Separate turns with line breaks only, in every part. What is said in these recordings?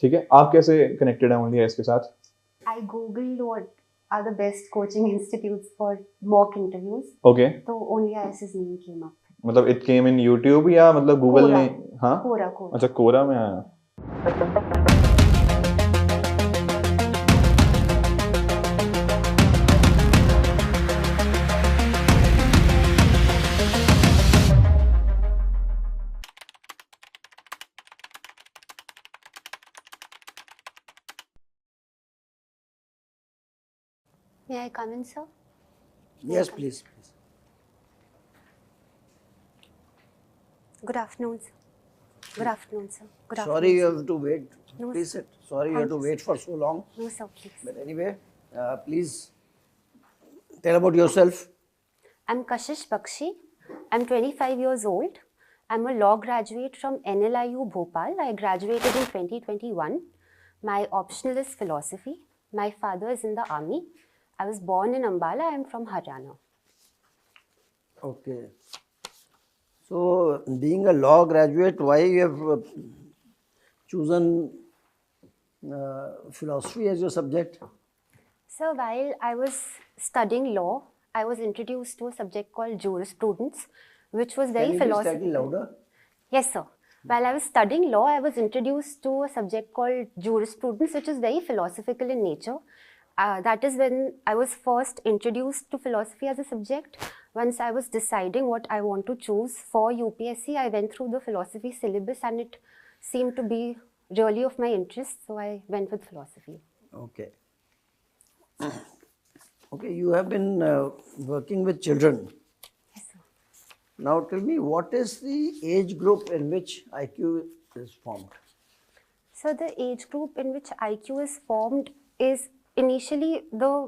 ठीक है, आप कैसे कनेक्टेड हैं ओनली आईएएस के साथ?
I googled what are the best coaching institutes for mock interviews.
Okay,
तो only IS's name came up.
मतलब इट केम इन यूट्यूब या मतलब गूगल
कोरा,
में? हाँ,
कोरा
अच्छा, कोरा में आया।
May I come in, sir?
Yes, please.
Good afternoon, sir. Good afternoon, sir. Good afternoon.
Sorry you have to wait.
No,
Please
sir.
sit. Sorry you have to wait for so long.
No, sir, please.
But anyway, please tell about yourself.
I'm Bakshi. I'm 25 years old. I'm a law graduate from NLIU Bhopal. I graduated in 2021. My optional is philosophy. My father is in the army. I was born in Ambala. I'm from Haryana.
Okay. So, being a law graduate, why you have chosen philosophy as your subject?
So while I was studying law, I was introduced to a subject called jurisprudence, which was very
Can you be
philosophical.
slightly louder?
Yes, sir. While I was studying law, I was introduced to a subject called jurisprudence, which is very philosophical in nature. That is when I was first introduced to philosophy as a subject. Once I was deciding what I want to choose for UPSC, I went through the philosophy syllabus and it seemed to be really of my interest, so I went with philosophy.
Okay. Okay, you have been working with children.
Yes, sir.
Now tell me, what is the age group in which IQ is formed?
So the age group in which IQ is formed is initially the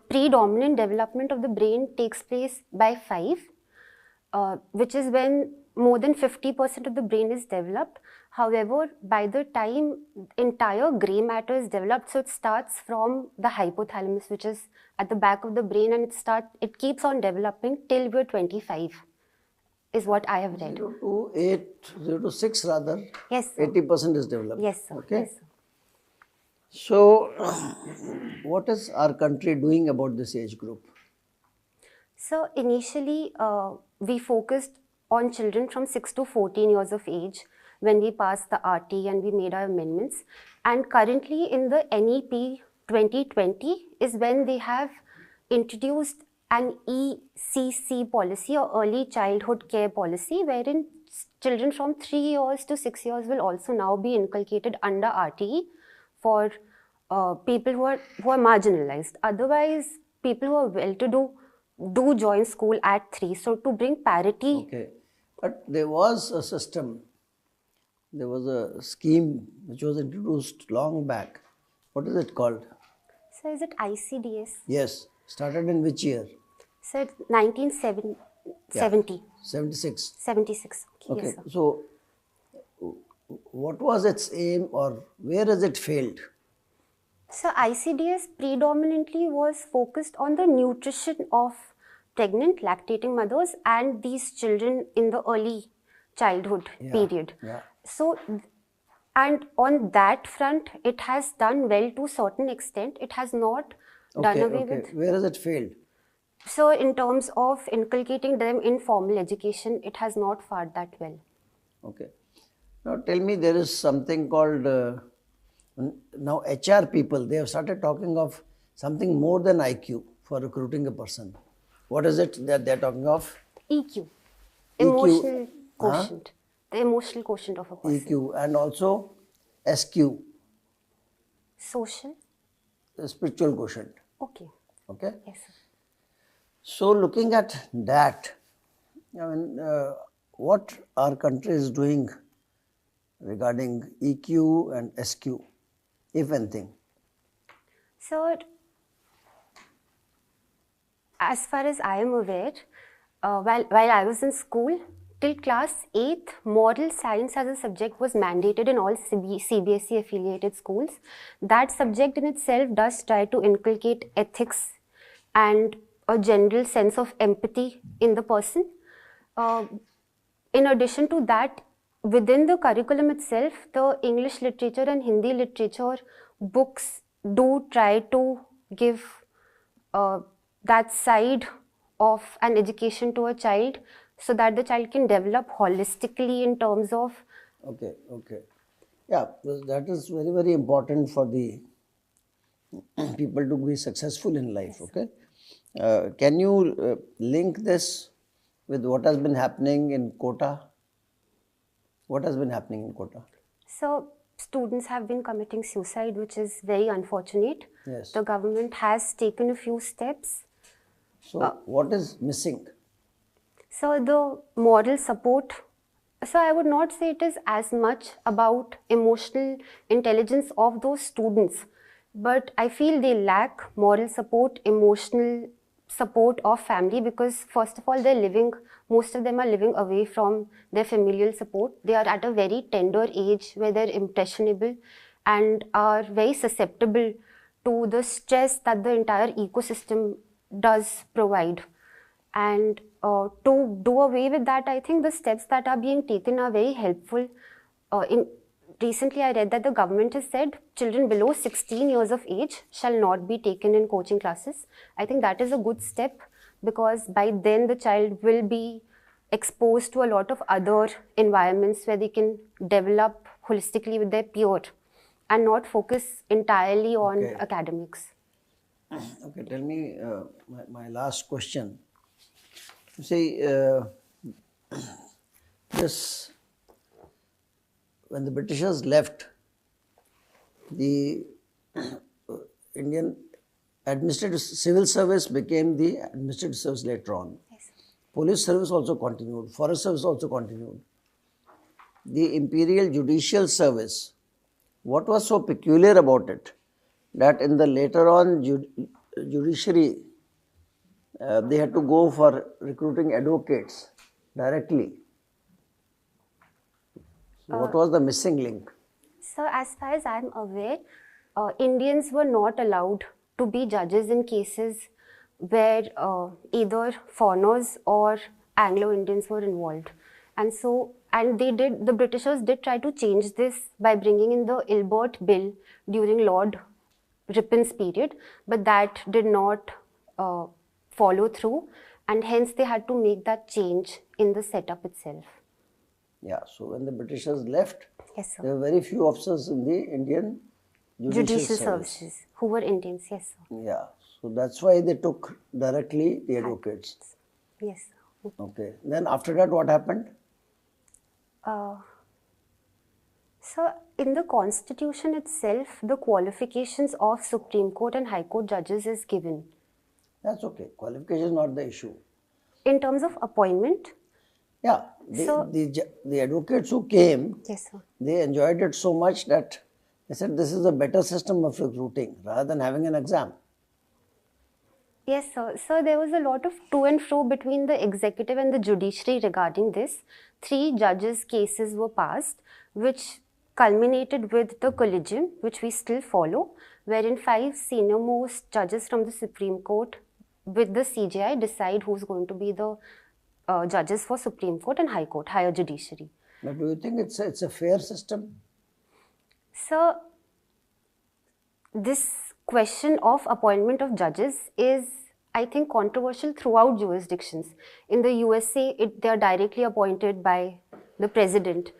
predominant development of the brain takes place by 5, which is when more than 50% of the brain is developed. However, by the time entire gray matter is developed, so it starts from the hypothalamus, which is at the back of the brain, and it keeps on developing till we're 25, is what I have read.
0 to 6 rather.
Yes, sir.
80% is developed.
Yes, sir.
Okay.
Yes, sir.
So, what is our country doing about this age group?
So initially, we focused on children from 6 to 14 years of age when we passed the RT and we made our amendments. And currently in the NEP 2020 is when they have introduced an ECC policy, or early childhood care policy, wherein children from 3 years to 6 years will also now be inculcated under RTE for people who are marginalized. Otherwise, people who are well-to-do do join school at 3. So to bring parity.
Okay, but there was a system, there was a scheme which was introduced long back. What is it called?
So is it ICDS?
Yes. Started in which year?
So it's 1970.
76.
76.
Okay.
Yes, sir.
So, what was its aim, or where has it failed?
So ICDS predominantly was focused on the nutrition of pregnant, lactating mothers and these children in the early childhood period.
Yeah.
So, and on that front, it has done well to a certain extent. It has not done away with.
Where has it failed?
So in terms of inculcating them in formal education, it has not fared that well.
Okay. Now tell me, there is something called, now HR people, they have started talking of something more than IQ for recruiting a person. What is it that they are talking of?
EQ. Emotional quotient. The emotional quotient of a person.
EQ, and also SQ.
Social.
The spiritual quotient.
Okay.
Okay.
Yes, sir.
So looking at that, I mean, what our country is doing regarding EQ and SQ, if anything?
So, as far as I am aware, while I was in school, till class 8th, moral science as a subject was mandated in all CBSE affiliated schools. That subject in itself does try to inculcate ethics and a general sense of empathy in the person. In addition to that, within the curriculum itself, the English literature and Hindi literature books do try to give that side of an education to a child so that the child can develop holistically in terms of.
Okay, okay. Yeah, that is very, very important for the people to be successful in life, okay? Can you link this with what has been happening in Kota? What has been happening in Kota?
So, students have been committing suicide, which is very unfortunate.
Yes.
The government has taken a few steps.
So, what is missing?
So, the moral support. So, I would not say it is as much about emotional intelligence of those students, but I feel they lack moral support, emotional support of family, because first of all, most of them are living away from their familial support. They are at a very tender age where they're impressionable and are very susceptible to the stress that the entire ecosystem does provide. And to do away with that, I think the steps that are being taken are very helpful. Recently, I read that the government has said children below 16 years of age shall not be taken in coaching classes. I think that is a good step, because by then the child will be exposed to a lot of other environments where they can develop holistically with their peer and not focus entirely on
Okay.
academics.
Okay, tell me my last question. You see, this when the Britishers left, the Indian administrative civil service became the administrative service later on.
Yes.
Police service also continued, forest service also continued. The imperial judicial service, what was so peculiar about it that in the later on judiciary, they had to go for recruiting advocates directly. So what was the missing link?
So, as far as I'm aware, Indians were not allowed to be judges in cases where either foreigners or Anglo-Indians were involved. And so, the Britishers did try to change this by bringing in the Ilbert Bill during Lord Ripon's period, but that did not follow through, and hence they had to make that change in the setup itself.
Yeah, so when the Britishers left,
Yes, sir.
there were very few officers in the Indian
Judicial services who were Indians, yes, sir.
Yeah, so that's why they took directly the advocates.
Yes, sir.
Okay, then after that what happened?
So, in the constitution itself, the qualifications of Supreme Court and High Court judges is given.
That's okay, qualification is not the issue.
In terms of appointment,
Yeah,
So-
the advocates who came,
yes, sir.
they enjoyed it so much that they said this is a better system of recruiting rather than having an exam.
Yes, sir. So there was a lot of to and fro between the executive and the judiciary regarding this. 3 judges' cases were passed, which culminated with the collegium, which we still follow, wherein 5 senior-most judges from the Supreme Court with the CJI decide who's going to be the judges for Supreme Court and High Court, higher judiciary.
But do you think it's a fair system?
So, this question of appointment of judges is, I think, controversial throughout jurisdictions. In the USA, they are directly appointed by the president.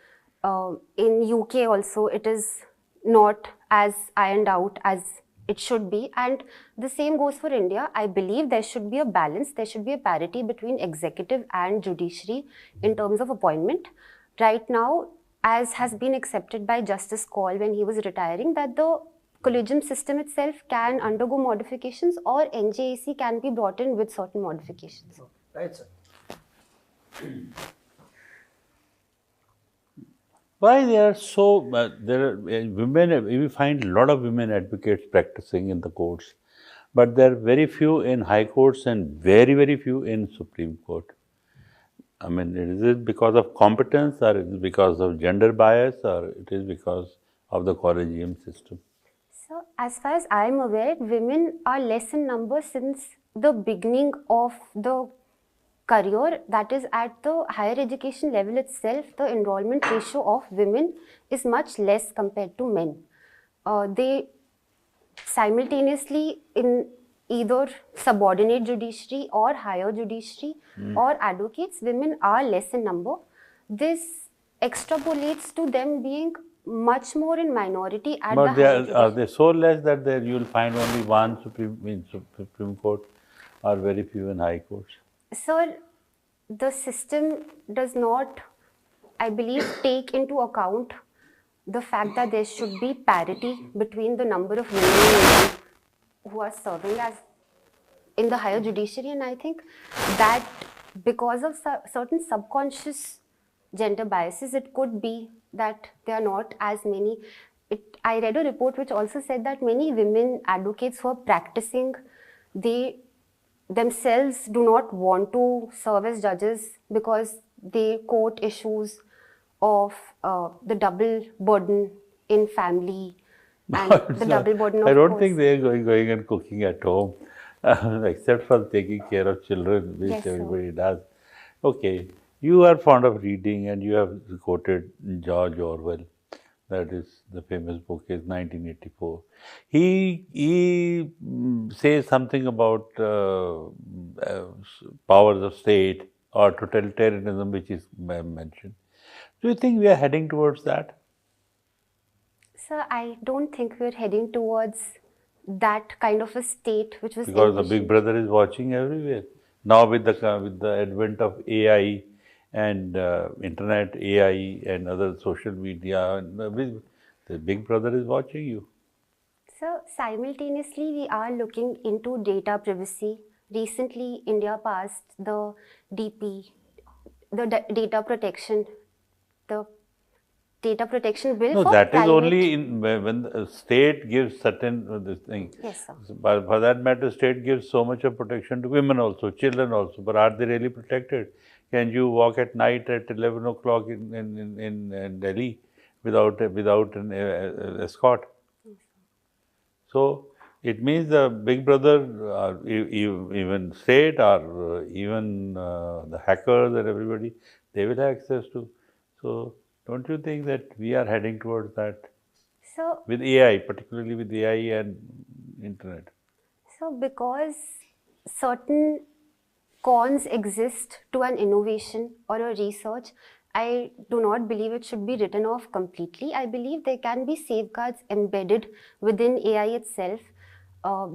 In UK also, it is not as ironed out as it should be, and the same goes for India. I believe there should be a balance, there should be a parity between executive and judiciary in terms of appointment. Right now, as has been accepted by Justice Kaul when he was retiring, that the collegium system itself can undergo modifications, or NJAC can be brought in with certain modifications.
Right, sir.
Why they are so, there are women, we find a lot of women advocates practicing in the courts, but there are very few in high courts and very, very few in Supreme Court. I mean, is it because of competence, or is it because of gender bias, or it is because of the collegium system?
So, as far as I am aware, women are less in number since the beginning of the career, that is at the higher education level itself, the enrollment ratio of women is much less compared to men. They simultaneously in either subordinate judiciary or higher judiciary or advocates, women are less in number. This extrapolates to them being much more in minority at the
But
higher
are
judiciary.
they so less that there you will find only one Supreme Court or very few in High Courts?
Sir, the system does not, I believe, take into account the fact that there should be parity between the number of women and men who are serving as in the higher judiciary, and I think that because of certain subconscious gender biases, it could be that there are not as many. I read a report which also said that many women advocates who are practicing, they themselves do not want to serve as judges because they quote issues of the double burden in family and the double burden of
I don't
course.
think they are going and cooking at home, except for taking care of children, which
Yes, sir.
everybody does. Okay, you are fond of reading and you have quoted George Orwell. That is, the famous book is 1984. He says something about powers of state or totalitarianism, which is mentioned. Do you think we are heading towards that?
Sir, I don't think we're heading towards that kind of a state which was
Because the Big
envisioned.
Brother is watching everywhere. Now with the advent of AI and internet, AI and other social media, the Big Brother is watching you.
So simultaneously, we are looking into data privacy. Recently, India passed the DP, the data protection, the data protection bill
No,
for
that is
private.
only when the state gives certain this thing.
Yes, sir.
But for that matter, state gives so much of protection to women also, children also. But are they really protected? Can you walk at night at 11 o'clock in Delhi without an escort? So it means the Big Brother, even state or even the hackers and everybody, they will have access to. So don't you think that we are heading towards that
So
with AI, particularly with AI and internet?
So because certain cons exist to an innovation or a research, I do not believe it should be written off completely. I believe there can be safeguards embedded within AI itself.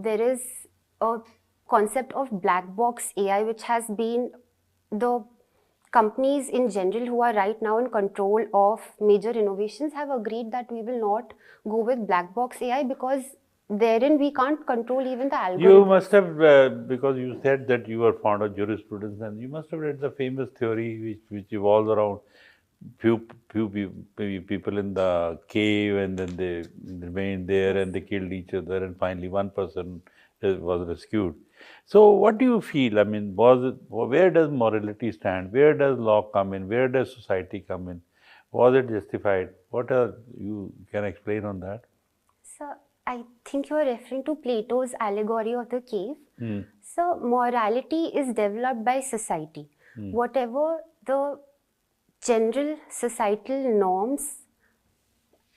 There is a concept of black box AI, which has been the companies in general who are right now in control of major innovations have agreed that we will not go with black box AI because therein we can't control even the algorithm.
You must have, because you said that you are fond of jurisprudence, and you must have read the famous theory which evolves around few people in the cave, and then they remained there and they killed each other, and finally one person was rescued. So, what do you feel? I mean, where does morality stand? Where does law come in? Where does society come in? Was it justified? What are you can explain on that?
So I think you are referring to Plato's allegory of the cave. So morality is developed by society. Whatever the general societal norms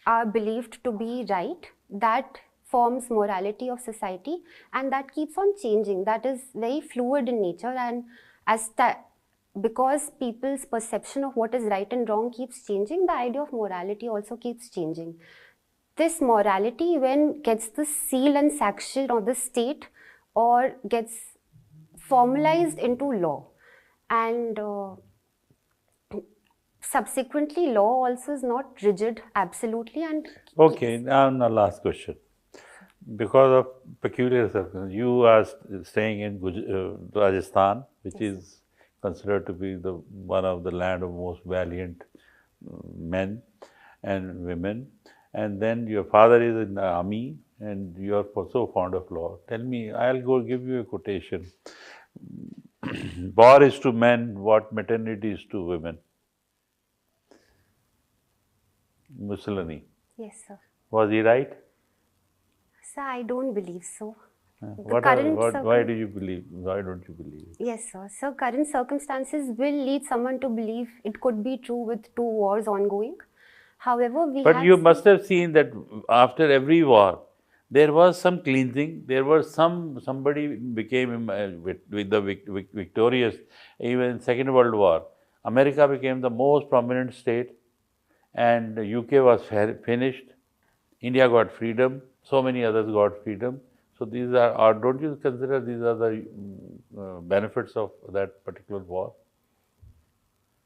are believed to be right, that forms morality of society, and that keeps on changing. That is very fluid in nature, and because people's perception of what is right and wrong keeps changing, the idea of morality also keeps changing. This morality, when gets the seal and sanction of the state or gets formalized into law, and subsequently law also is not rigid absolutely. And
Okay, now last question. Because of peculiar circumstances, you are staying in Rajasthan, which is considered to be the one of the land of most valiant men and women, and then your father is in the army, and you are so fond of law. Tell me, I'll go give you a quotation. War is to men what maternity is to women. Mussolini.
yes, sir.
Was he right?
So I don't believe so.
Why do you believe? Why don't you believe it?
Yes, sir. So current circumstances will lead someone to believe it could be true with 2 wars ongoing. However, we
But
have
you must have seen that after every war, there was some cleansing. There was somebody became with the victorious. Even in Second World War, America became the most prominent state, and the UK was finished. India got freedom. So many others got freedom. So these are don't you consider these are the benefits of that particular war?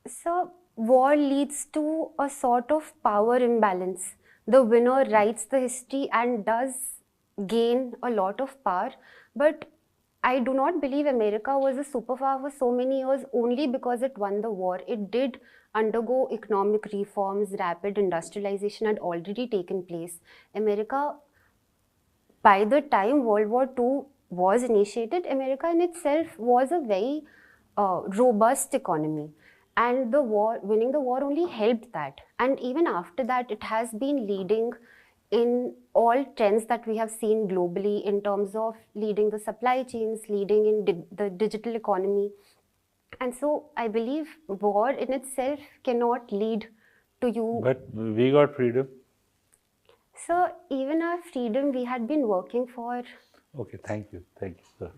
So, war leads to a sort of power imbalance. The winner writes the history and does gain a lot of power, but I do not believe America was a superpower for so many years only because it won the war. It did undergo economic reforms, rapid industrialization had already taken place. America, by the time World War II was initiated, America in itself was a very robust economy. And the war, winning the war only helped that. And even after that, it has been leading in all trends that we have seen globally in terms of leading the supply chains, leading in the digital economy. And so I believe war in itself cannot lead to you.
But we got freedom.
So even our freedom we had been working for.
Okay, thank you, sir.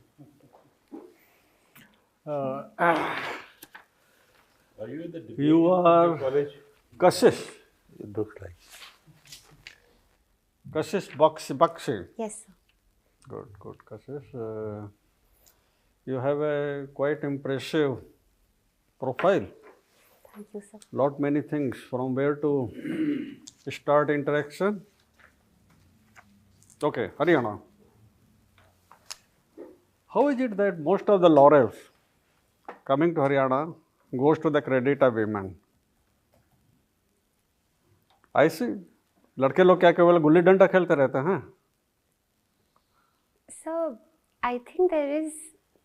Are you in the debate
You are
college?
Kashish.
It looks like.
Kashish Bakshi.
Yes, sir.
Good, Kashish. You have a quite impressive profile.
Thank you, sir.
Lot many things. From where to start interaction? Okay, Haryana. How is it that most of the laurels coming to Haryana goes to the credit of women? I see. लड़के लोग क्या केवल गुल्ली डंडा खेलते रहते हैं?
So I think there is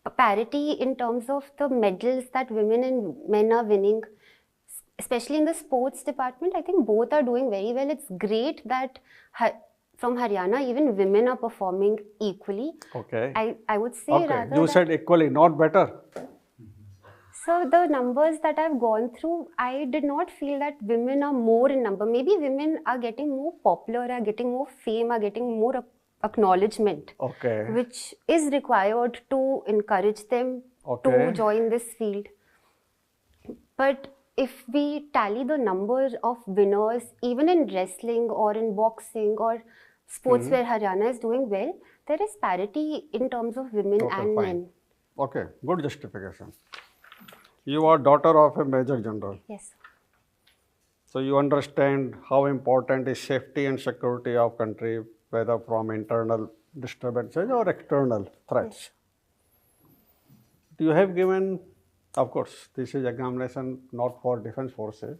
a parity in terms of the medals that women and men are winning, especially in the sports department. I think both are doing very well. It's great that from Haryana, even women are performing equally.
Okay.
I would say
Okay.
rather
You
that,
said equally, not better.
so the numbers that I've gone through, I did not feel that women are more in number. Maybe women are getting more popular, are getting more fame, are getting more acknowledgement,
Okay.
which is required to encourage them
Okay.
to join this field. But if we tally the number of winners, even in wrestling or in boxing or sports where Haryana is doing well, there is parity in terms of women
Okay,
and
fine.
men.
Okay, good justification. You are daughter of a major general.
Yes.
So you understand how important is safety and security of country, whether from internal disturbances or external threats. You have given, of course, this is examination not for defense forces.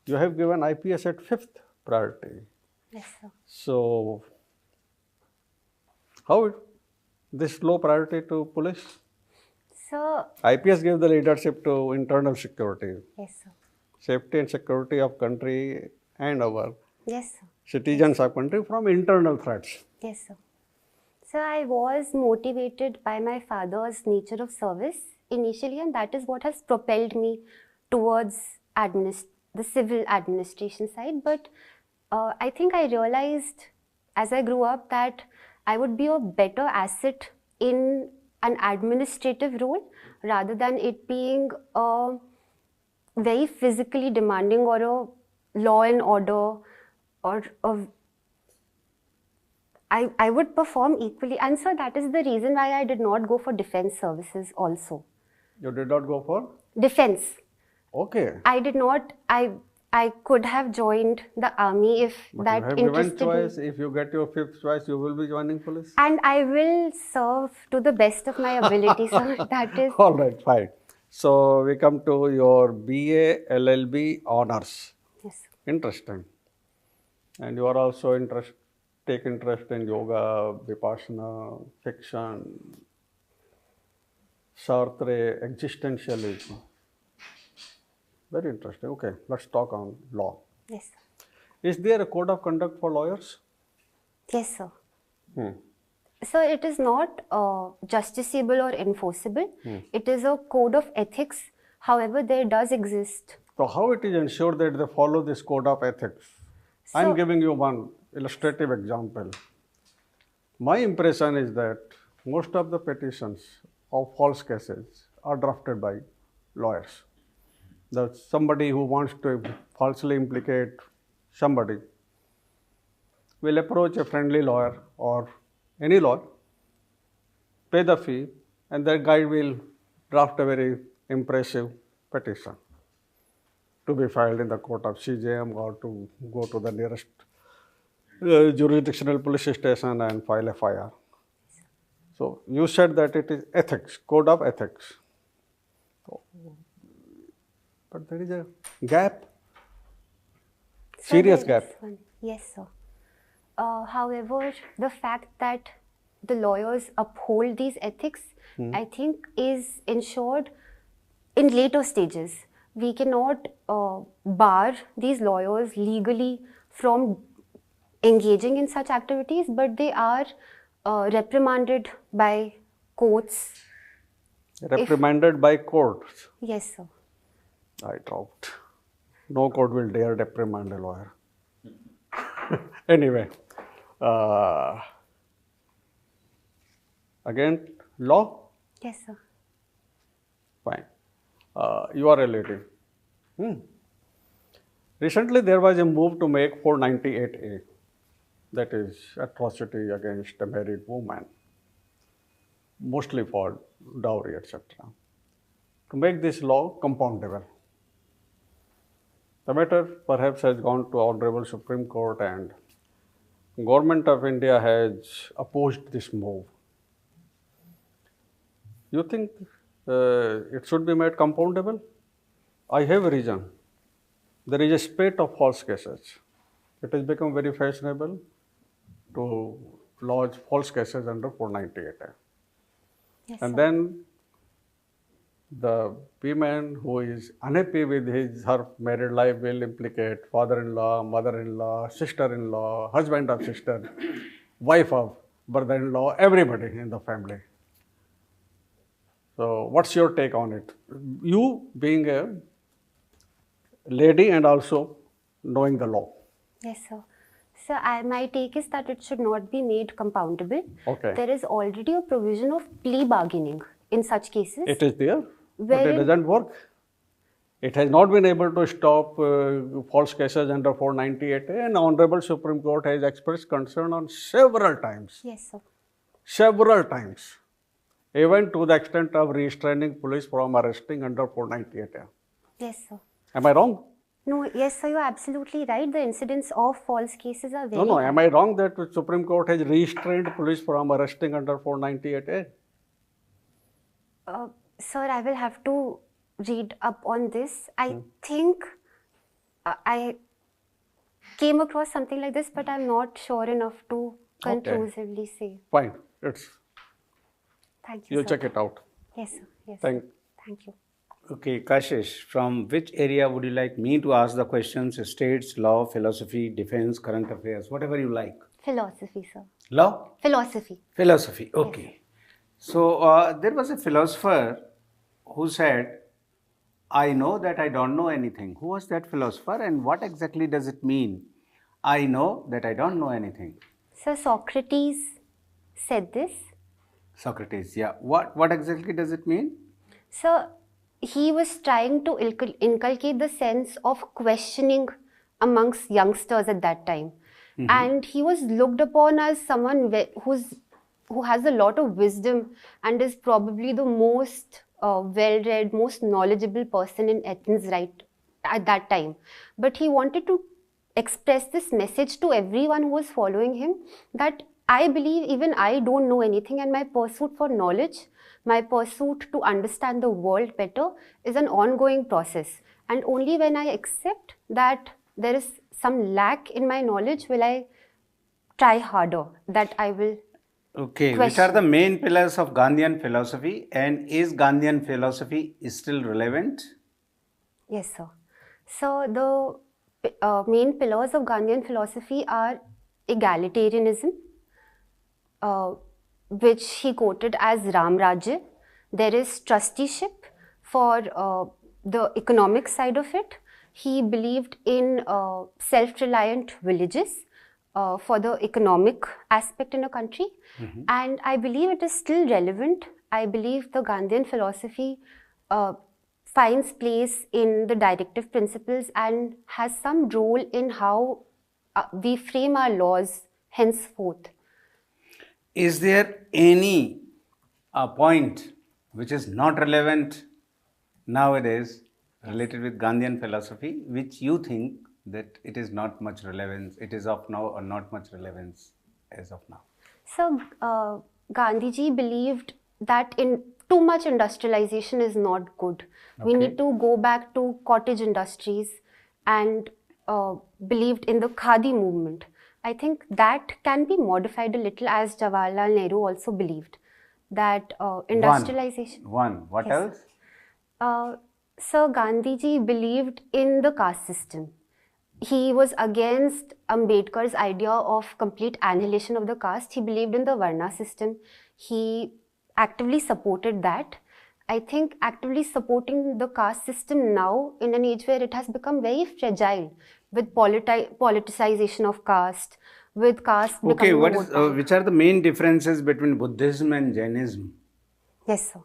You have given IPS at 5th priority.
Yes, sir.
So how this low priority to police?
So,
IPS gave the leadership to internal security,
yes, sir.
safety and security of country and our
Yes, sir.
citizens of country from internal threats.
Yes, sir. So I was motivated by my father's nature of service initially, and that is what has propelled me towards the civil administration side. But I think I realized as I grew up that I would be a better asset in an administrative role rather than it being a very physically demanding or a law and order or a I would perform equally, and so that is the reason why I did not go for defense services also.
You did not go for?
Defense.
Okay.
I did not, I could have joined the army if
But
that
you have given
interested
choice.
me.
If you get your 5th choice, you will be joining police?
And I will serve to the best of my ability, so that is...
All right, fine. So we come to your BA LLB honors.
Yes.
Interesting. And you are also take interest in yoga, vipassana, fiction, Sartre, existentialism. Very interesting. Okay, let's talk on law.
Yes, sir.
Is there a code of conduct for lawyers?
Yes, sir. So it is not justiciable or enforceable. It is a code of ethics. However, there does exist.
So how it is ensured that they follow this code of ethics? I'm
So-
giving you one illustrative example. My impression is that most of the petitions of false cases are drafted by lawyers. That somebody who wants to falsely implicate somebody will approach a friendly lawyer or any lawyer, pay the fee, and that guy will draft a very impressive petition to be filed in the court of CJM or to go to the nearest jurisdictional police station and file FIR. So you said that it is ethics, code of ethics. But there is a gap,
So
serious
there
gap.
is one. Yes, sir. However, the fact that the lawyers uphold these ethics, I think, is ensured in later stages. We cannot bar these lawyers legally from engaging in such activities, but they are reprimanded by courts.
Reprimanded by courts.
Yes, sir.
I doubt. No court will dare reprimand a lawyer. Anyway, again, law?
Yes, sir.
Fine. You are a lady. Recently, there was a move to make 498A, that is atrocity against a married woman, mostly for dowry, etc., to make this law compoundable. The matter perhaps has gone to Honorable Supreme Court, and Government of India has opposed this move. You think it should be made compoundable? I have a reason. There is a spate of false cases. It has become very fashionable to lodge false cases under 498A.
Yes,
And
sir.
then the woman who is unhappy with her married life will implicate father-in-law, mother-in-law, sister-in-law, husband of sister, wife of brother-in-law, everybody in the family. So what's your take on it? You being a lady and also knowing the law.
Yes, sir. So my take is that it should not be made compoundable.
Okay.
There is already a provision of plea bargaining in such cases.
It is there, but it
Wherein-
doesn't work. It has not been able to stop false cases under 498A, and Honorable Supreme Court has expressed concern on several times.
Yes, sir.
Several times, even to the extent of restraining police from arresting under 498A.
Yes, sir.
Am I wrong?
No, yes, sir, you're absolutely right. The incidence of false cases are very
No,
high.
am I wrong that the Supreme Court has restrained police from arresting under 498A?
Sir, I will have to read up on this. I think I came across something like this, but I'm not sure enough to conclusively say.
Fine, it's
Thank you,
you
sir.
check it out.
Yes, sir. Yes,
Thank.
Thank you.
Okay, Kashish, from which area would you like me to ask the questions? States, law, philosophy, defense, current affairs, whatever you like.
Philosophy, sir.
Law?
Philosophy.
Philosophy, okay. So, there was a philosopher who said, I know that I don't know anything. Who was that philosopher and what exactly does it mean? I know that I don't know anything.
So Socrates said this.
Socrates, yeah. What exactly does it mean?
So he was trying to inculcate the sense of questioning amongst youngsters at that time. And he was looked upon as someone who has a lot of wisdom and is probably the most well-read, most knowledgeable person in Athens right at that time. But he wanted to express this message to everyone who was following him that I believe even I don't know anything, and my pursuit for knowledge, my pursuit to understand the world better is an ongoing process. And only when I accept that there is some lack in my knowledge will I try harder, that I will.
Okay, which are the main pillars of Gandhian philosophy, and is Gandhian philosophy still relevant?
Yes, sir. So the main pillars of Gandhian philosophy are egalitarianism, which he quoted as Ram Rajya. There is trusteeship for the economic side of it. He believed in self-reliant villages for the economic aspect in a country. And I believe it is still relevant. I believe the Gandhian philosophy finds place in the directive principles and has some role in how we frame our laws henceforth.
Is there any point which is not relevant nowadays related with Gandhian philosophy, which you think that it is not much relevance, it is of now or not much relevance as of now?
So, Gandhiji believed that in too much industrialization is not good. We need to go back to cottage industries and believed in the Khadi movement. I think that can be modified a little, as Jawaharlal Nehru also believed that industrialization.
What
Yes.
else?
Sir Gandhiji believed in the caste system. He was against Ambedkar's idea of complete annihilation of the caste. He believed in the Varna system. He actively supported that. I think actively supporting the caste system now in an age where it has become very fragile with politicization of caste, with caste
Okay,
becoming
what
a
is,
vote bank.
which are the main differences between Buddhism and Jainism?
Yes, sir.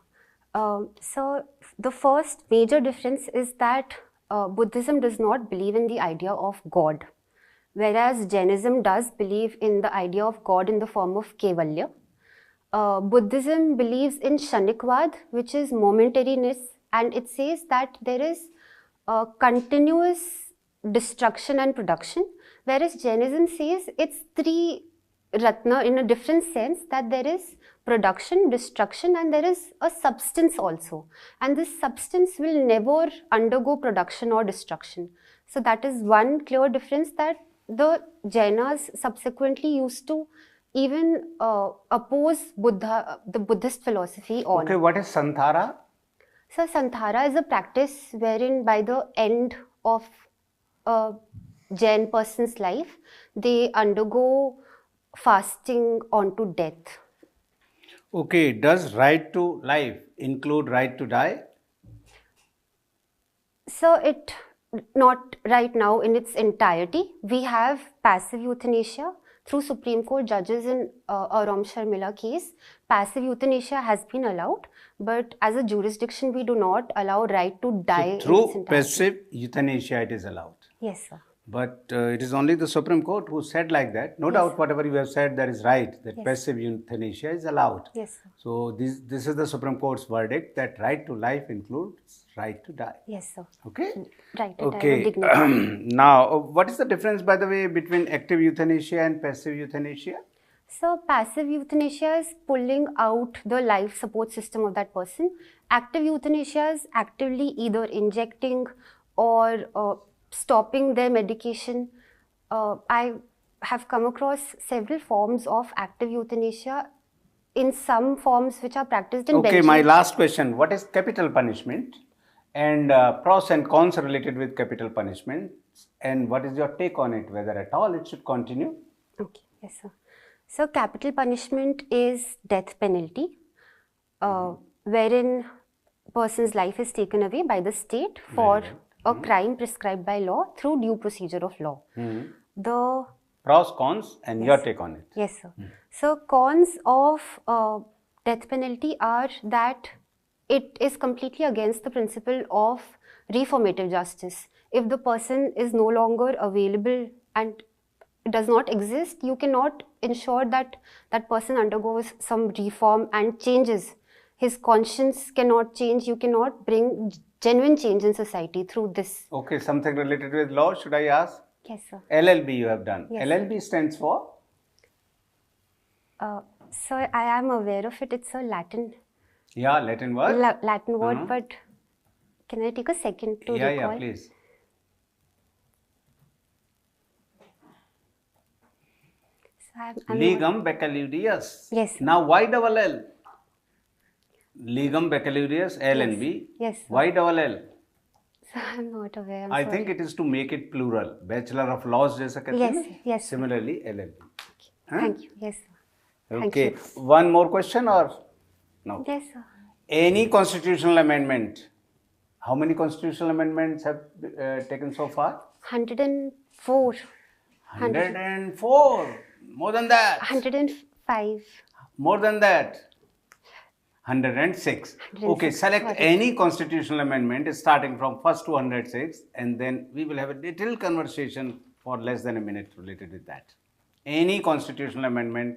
So the first major difference is that Buddhism does not believe in the idea of God, whereas Jainism does believe in the idea of God in the form of Kevalya. Buddhism believes in Shanikvad, which is momentariness, and it says that there is continuous destruction and production, whereas Jainism says it's three ratna in a different sense, that there is production, destruction, and there is a substance also. And this substance will never undergo production or destruction. So that is one clear difference that the Jainas subsequently used to even oppose Buddha, the Buddhist philosophy on.
Okay, what is Santhara?
So Santhara is a practice wherein by the end of a Jain person's life, they undergo fasting onto death.
Okay, does right to life include right to die?
So it not right now in its entirety. We have passive euthanasia through Supreme Court judges in Aram Sharmila case. Passive euthanasia has been allowed, but as a jurisdiction we do not allow right to die in its
Through
entirety.
passive euthanasia it is allowed.
Yes, sir.
But it is only the Supreme Court who said like that. No doubt whatever you have said that is right, that passive euthanasia is allowed.
Yes, sir.
So this is the Supreme Court's verdict, that right to life includes right to die.
Yes, sir.
Okay?
Right to die with
Okay.
dignity.
Now, what is the difference, by the way, between active euthanasia and passive euthanasia?
So passive euthanasia is pulling out the life support system of that person. Active euthanasia is actively either injecting or stopping their medication. I have come across several forms of active euthanasia, in some forms which are practiced in
Okay,
Belgium.
my last question. What is capital punishment? And pros and cons related with capital punishment? And what is your take on it? Whether at all it should continue?
Okay, yes, sir. So capital punishment is death penalty, wherein person's life is taken away by the state for a crime prescribed by law through due procedure of law. The
Pros, cons, and your take on it.
Yes, sir. So cons of death penalty are that it is completely against the principle of reformative justice. If the person is no longer available and does not exist, you cannot ensure that that person undergoes some reform and changes. His conscience cannot change. You cannot bring genuine change in society through this.
Okay, something related with law, should I ask?
Yes, sir.
LLB you have done.
Yes.
LLB stands for?
So I am aware of it. It's a Latin
Yeah, Latin word.
Latin word, but can I take a second to recall?
Yeah, please.
So I'm
Legum baccalaureus.
Yes.
Now, why double L? Legum baccalaureus, L and B.
Yes, sir.
Why double L?
So I'm not aware.
I think it is to make it plural. Bachelor of Laws जैसा कहते हैं
Yes,
ना?
yes, sir.
Similarly, LLB.
Thank you. Yes, sir. Thank
Okay.
you.
One more question or no?
Yes, sir.
Any constitutional amendment? How many constitutional amendments have taken so far?
104.
104. More than that.
105.
More than that. 106. Okay,
106,
select
sorry.
any constitutional amendment starting from first to 106, and then we will have a detailed conversation for less than a minute related with that. Any constitutional amendment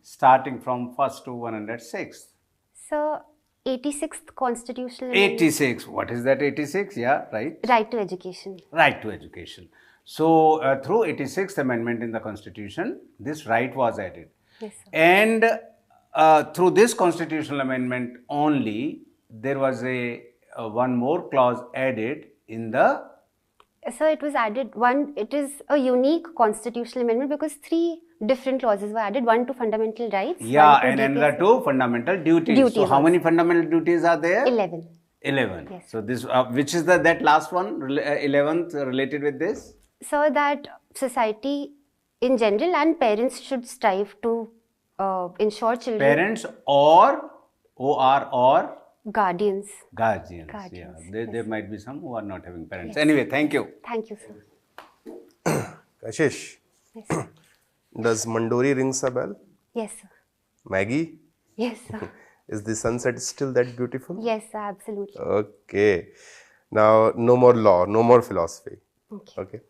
starting from first to 106.
So, 86th constitutional amendment.
86. What is that 86? Yeah, right.
Right to education.
Right to education. So, through 86th amendment in the constitution, this right was added.
Yes, sir.
And through this constitutional amendment only, there was a one more clause added in the.
So it was added one, it is a unique constitutional amendment because 3 different clauses were added, one to fundamental rights.
Yeah,
one to
and another
DPS,
two fundamental duties. So,
Duties
how many
also.
fundamental duties are there?
11.
11.
Yes.
So, this which is that last one, 11th, related with this?
So that society in general and parents should strive to ensure children.
Parents or
Guardians.
guardians.
Guardians,
Yeah, there might be some who are not having parents. Anyway, thank you.
Thank you, sir.
Kashish,
Yes, sir.
does Mandori rings a bell?
Yes, sir.
Maggie,
Yes, sir.
is the sunset still that beautiful?
Yes, sir, absolutely.
Okay. Now, no more law, no more philosophy.
Okay.
Okay.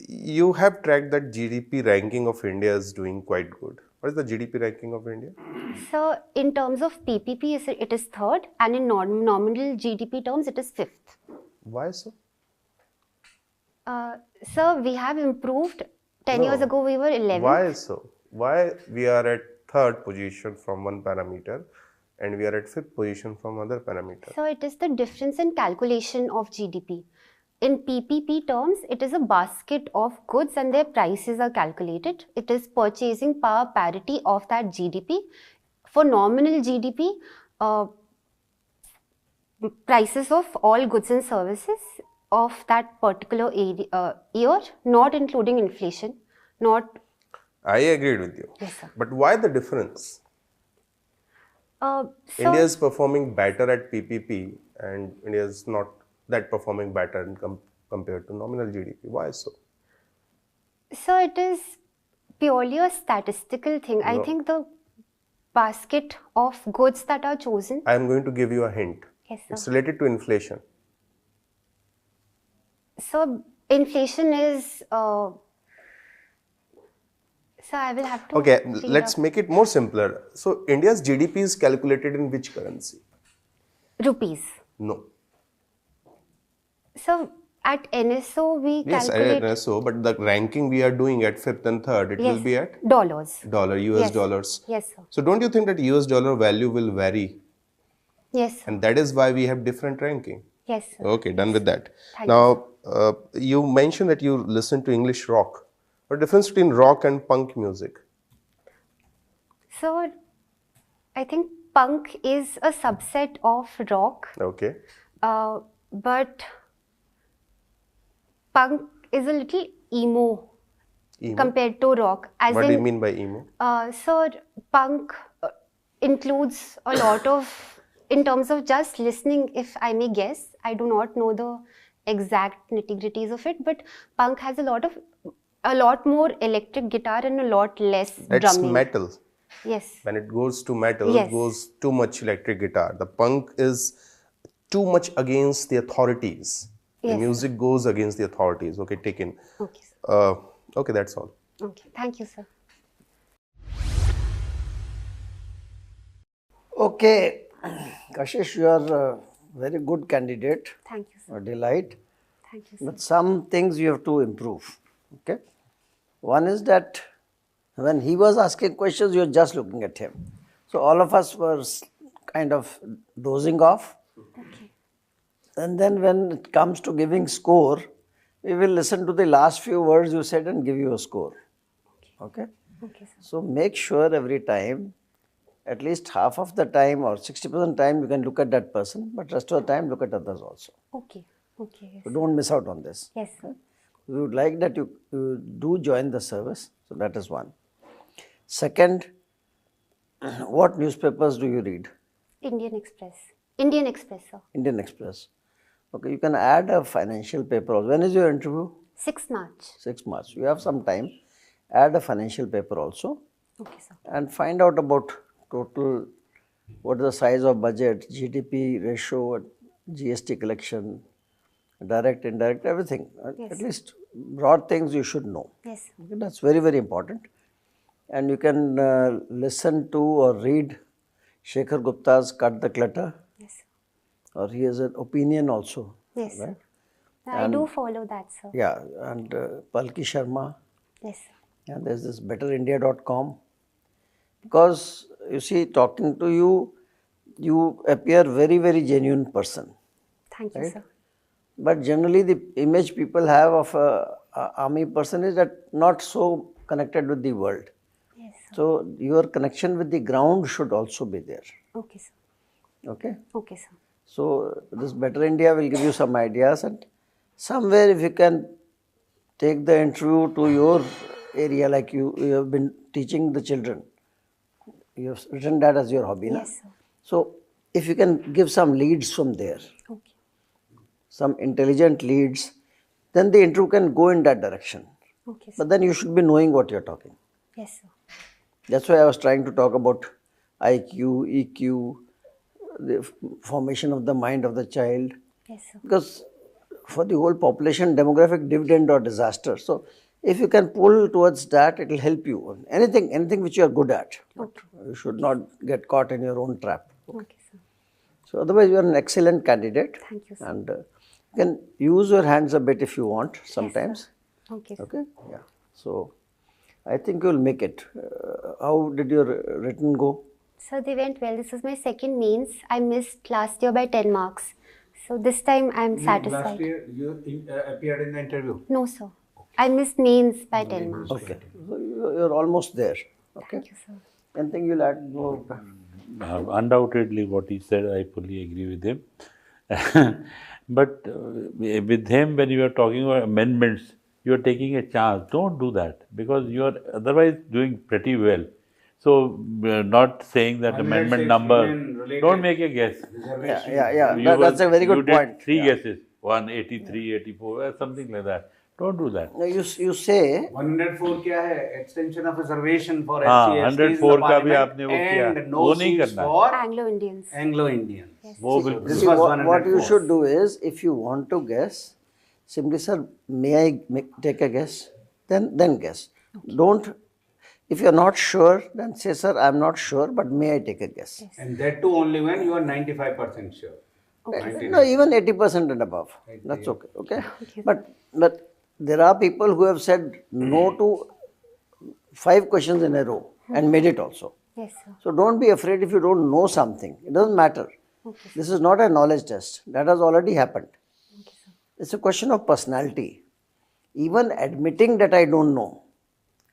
You have tracked that GDP ranking of India is doing quite good. What is the GDP ranking of India?
So in terms of PPP, it is 3rd, and in nominal GDP terms, it is 5th.
Why so?
So we have improved. 10 years
No.
ago, we were 11th.
Why so? Why we are at 3rd position from one parameter and we are at 5th position from other parameter?
So it is the difference in calculation of GDP. In PPP terms, it is a basket of goods and their prices are calculated. It is purchasing power parity of that GDP. For nominal GDP, prices of all goods and services of that particular year, not including inflation, not.
I agreed with you.
Yes, sir.
But why the difference?
So,
India is performing better at PPP and India is not that performing better in compared to nominal GDP. Why so?
So it is purely a statistical thing. I
No.
think the basket of goods that are chosen.
I am going to give you a hint.
Yes,
It's
sir.
related to inflation.
So inflation is. So I will have to.
Okay,
figure
let's
out.
make it more simpler. So India's GDP is calculated in which currency?
Rupees.
No.
So at NSO we
Yes, I
calculate.
know so, but the ranking we are doing at 5th and 3rd, it
Yes,
will be at
dollars.
dollar, US
Yes.
dollars.
Yes, sir.
So don't you think that US dollar value will vary?
Yes, sir.
And that is why we have different ranking.
Yes, sir.
Okay, done with that.
Thank
Now, you mentioned that you listen to English rock. What difference between rock and punk music?
So I think punk is a subset of rock,
Okay.
but punk is a little emo
Emo.
compared to rock. As
What
in,
do you mean by emo?
So punk includes a lot of, in terms of just listening, if I may guess, I do not know the exact nitty-gritties of it, but punk has a lot more electric guitar and a lot less
That's
drumming.
metal.
Yes.
When it goes to metal,
Yes.
it goes too much electric guitar. The punk is too much against the authorities. The
Yes.
music goes against the authorities. Okay, taken.
Okay, sir.
Okay, that's all.
Okay. Thank you, sir.
Okay, Kashish, you are a very good candidate.
Thank you, sir.
A delight.
Thank you, sir.
But some things you have to improve. Okay. One is that when he was asking questions, you were just looking at him. So all of us were kind of dozing off.
Okay.
And then when it comes to giving score, we will listen to the last few words you said and give you a score. Okay.
Okay, sir.
So make sure every time, at least half of the time or 60% time you can look at that person, but rest of the time look at others also.
Okay. Okay. Yes.
So don't miss out on this.
Yes, sir.
We would like that you do join the service. So that is one. Second, What newspapers do you read?
Indian Express. Indian Express, sir.
Indian Express. Okay, you can add a financial paper also. When is your interview?
6 March.
6 March. You have some time. Add a financial paper also
Okay, sir.
and find out about total, what is the size of budget, GDP ratio, GST collection, direct, indirect, everything.
Yes.
At least broad things you should know.
Yes, sir.
Okay, that's very, very important. And you can listen to or read Shekhar Gupta's Cut the Clutter,
Yes, sir.
or he has an opinion also.
Yes,
Right?
I do follow that, sir.
Yeah, and Palki Sharma,
Yes, sir.
and there's this betterindia.com. Because you see, talking to you, you appear very, very genuine person.
Thank you, sir.
But generally, the image people have of a army person is that not so connected with the world.
Yes, sir.
So your connection with the ground should also be there.
Okay, sir.
Okay.
Okay, sir.
So this Better India will give you some ideas, and somewhere if you can take the interview to your area, like you have been teaching the children. You have written that as your hobby,
Yes, sir.
So if you can give some leads from there,
Okay.
some intelligent leads, then the interview can go in that direction.
Okay, sir.
But then you should be knowing what you're talking.
Yes, sir.
That's why I was trying to talk about IQ, EQ, the formation of the mind of the child.
Yes, sir.
Because for the whole population, demographic dividend or disaster. So if you can pull towards that, it will help you. Anything which you are good at.
Okay.
You should not get caught in your own trap.
Okay, sir.
So otherwise, you are an excellent candidate.
Thank you, sir.
And you can use your hands a bit if you want sometimes.
Okay, sir.
Okay? Yeah. So I think you will make it. How did your written go?
So they went well. This was my second mains. I missed last year by 10 marks. So this time I'm satisfied.
Last year you appeared in the interview.
No, sir. I missed mains by 10 marks.
Okay. So you're almost there. Okay.
Thank you, sir.
Anything you'll add? No.
Undoubtedly, what he said, I fully agree with him. But with him, when you are talking about amendments, you are taking a chance. Don't do that, because you are otherwise doing pretty well. So, not saying that amendment number, don't make a guess.
Yeah. That's a very good point.
You did 3 guesses, 183, 84, something like that. Don't do that.
Now you say
104 क्या है? Extension of reservation for
हाँ,
SC,
104 का भी आपने वो किया,
and no
वो नहीं
seats
करना।
for
Anglo-Indians.
Anglo-Indians.
वो बिल्कुल
This
see,
was
what you
104.
should do is, if you want to guess, simply, sir, may I take a guess? Then guess. Don't. If you are not sure, then say, sir, I am not sure, but may I take a guess?
And that too only when you are 95% sure.
No, even 80% and above. That's okay. Okay. But there are people who have said no to 5 questions in a row and made it also.
Yes, sir.
So don't be afraid if you don't know something. It doesn't matter. This is not a knowledge test. That has already happened. It's a question of personality. Even admitting that I don't know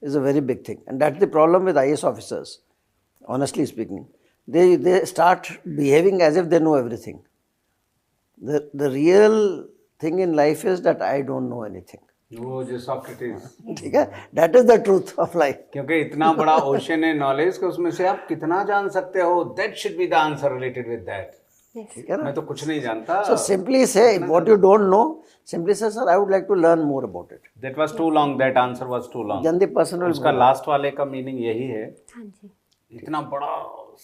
is a very big thing. And that's the problem with IAS officers, honestly speaking. They start behaving as if they know everything. The real thing in life is that I don't know anything.
वो जो Socrates.
ठीक है? That is the truth of life.
क्योंकि इतना बड़ा ocean है knowledge कि उसमें से आप कितना जान सकते हो? That should be the answer related with that.
Yes.
ठीक है ना?
मैं तो कुछ नहीं जानता.
So simply say what you don't know. Simply say, sir, I would like to learn more about it.
That was too long. That answer was too long.
Then the person will.
उसका last वाले का meaning यही है.
हाँ जी.
इतना बड़ा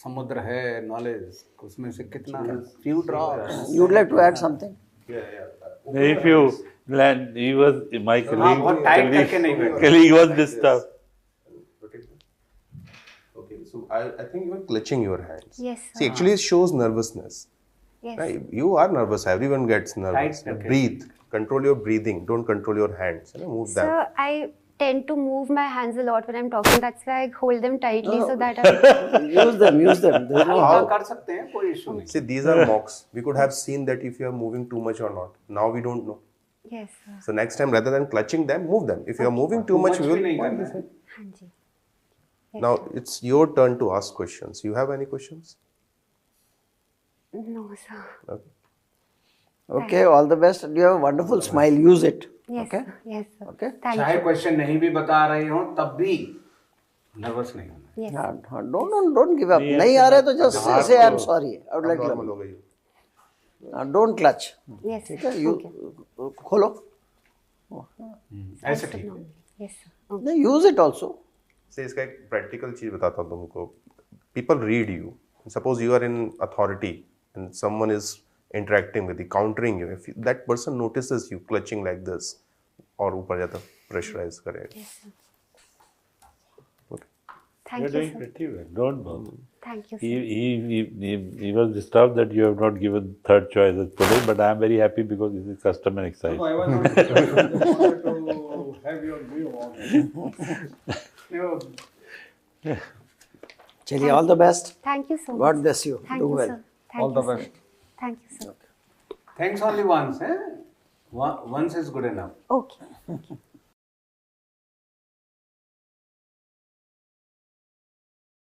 समुद्र है knowledge. उसमें से कितना few drops.
You would like to add something?
If you land, he was my colleague.
बहुत tight करके नहीं बैठे.
Colleague was disturbed.
Okay, so I think you are clutching your hands.
Yes,
See,
sir.
actually it shows nervousness.
Yes.
Right? You are nervous. Everyone gets nervous.
Tight, okay.
Breathe. Control your breathing. Don't control your hands. Move them.
Sir, I tend to move my hands a lot when I'm talking. That's why I hold them tightly so that I...
Use them. There's no
हाँ,
how.
कर सकते हैं कोई issue नहीं.
See, these are mocks. We could have seen that if you are moving too much or not. Now we don't know.
Yes, sir.
So next time, rather than clutching them, move them. If you are moving too much, we
भी नहीं
will.
करना है.
हाँ जी.
Now it's your turn to ask questions. You have any questions?
No, sir.
Okay.
Okay, all the best. You have a wonderful smile. Use it.
Yes,
Okay.
sir. Yes, sir.
Okay.
Thank
चाहे
you.
Question नहीं भी बता रहे हो तब भी nervous नहीं होना.
Yes.
Don't give up. नहीं आ रहा है तो just say I'm sorry. I would like to.
Normal हो गई
Don't clutch.
Yes.
ठीक है? You खोलो.
ऐसे ठीक है.
Yes, sir. Okay.
नहीं, use it also.
से इसका एक प्रैक्टिकल चीज बताता हूँ तुमको. People read you. Suppose you are in authority and someone is interacting with you, countering you. If that person notices you clutching like this, और ऊपर जाता pressurize करेगा.
Yes, sir.
Okay.
Thank
You're
you,
doing
sir.
pretty well. Don't bother.
Thank you, sir.
He was disturbed that you have not given third choice as police, but I am very happy because this is custom and excise.
No, I was not just wanted to have your view on it. You
चलिए, all the best.
Thank you so much.
God bless you.
Thank
Do
you,
well.
sir. Thank
All
you,
the
sir.
best.
Thank you, sir.
Thanks only once, eh? Once is good enough.
Okay. Okay.